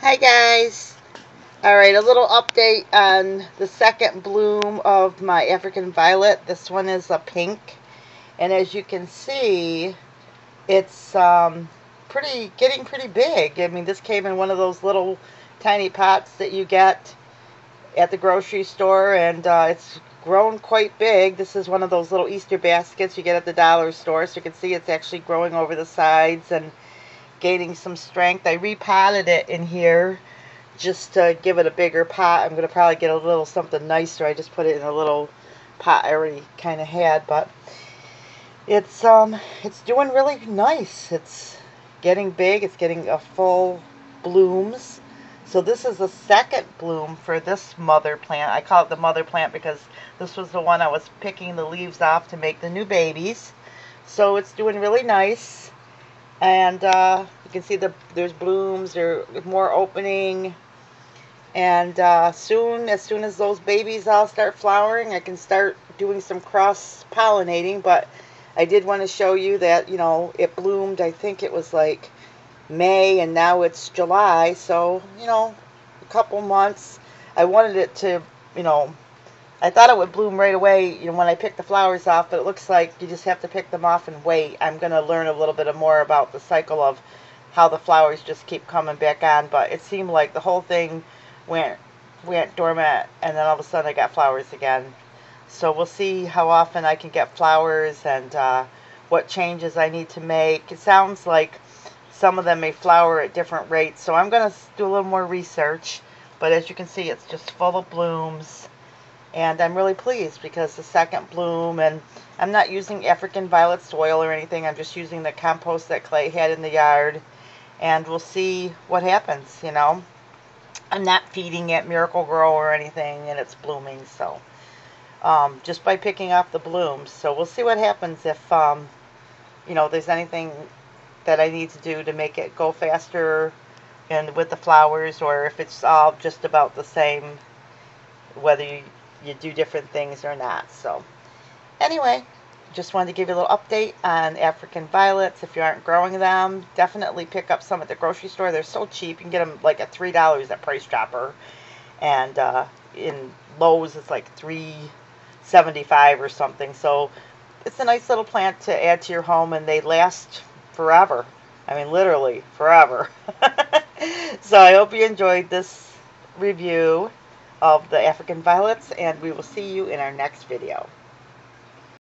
Hi guys. Alright, a little update on the second bloom of my African violet. This one is a pink, and as you can see, it's getting pretty big. I mean, this came in one of those little tiny pots that you get at the grocery store, and it's grown quite big. This is one of those little Easter baskets you get at the dollar store, so you can see it's actually growing over the sides and gaining some strength. I repotted it in here just to give it a bigger pot. I'm going to probably get a little something nicer. I just put it in a little pot I already kind of had, but it's doing really nice. It's getting big. It's getting a full blooms. So this is the second bloom for this mother plant. I call it the mother plant because this was the one I was picking the leaves off to make the new babies. So it's doing really nice. And you can see there's blooms, there's more opening, and as soon as those babies all start flowering, I can start doing some cross pollinating. But I did want to show you that, it bloomed, I think it was like May, and now it's July, so a couple months. I wanted it to, you know I thought it would bloom right away, when I pick the flowers off, but it looks like you just have to pick them off and wait. I'm going to learn a little bit more about the cycle of how the flowers just keep coming back on, but it seemed like the whole thing went dormant, and then all of a sudden I got flowers again. So we'll see how often I can get flowers, and what changes I need to make. It sounds like some of them may flower at different rates, so I'm going to do a little more research. But as you can see, it's just full of blooms. And I'm really pleased because the second bloom, and I'm not using African violet soil or anything. I'm just using the compost that Clay had in the yard. And we'll see what happens, I'm not feeding it Miracle-Gro or anything, and it's blooming. So just by picking off the blooms. So we'll see what happens if, there's anything that I need to do to make it go faster and with the flowers, or if it's all just about the same, whether you do different things or not. So anyway, just wanted to give you a little update on African violets. If you aren't growing them, definitely pick up some at the grocery store. They're so cheap. You can get them like at $3 at Price Chopper, and in Lowe's it's like $3.75 or something. So it's a nice little plant to add to your home, and they last forever. I mean, literally forever. So I hope you enjoyed this review of the African violets, and we will see you in our next video.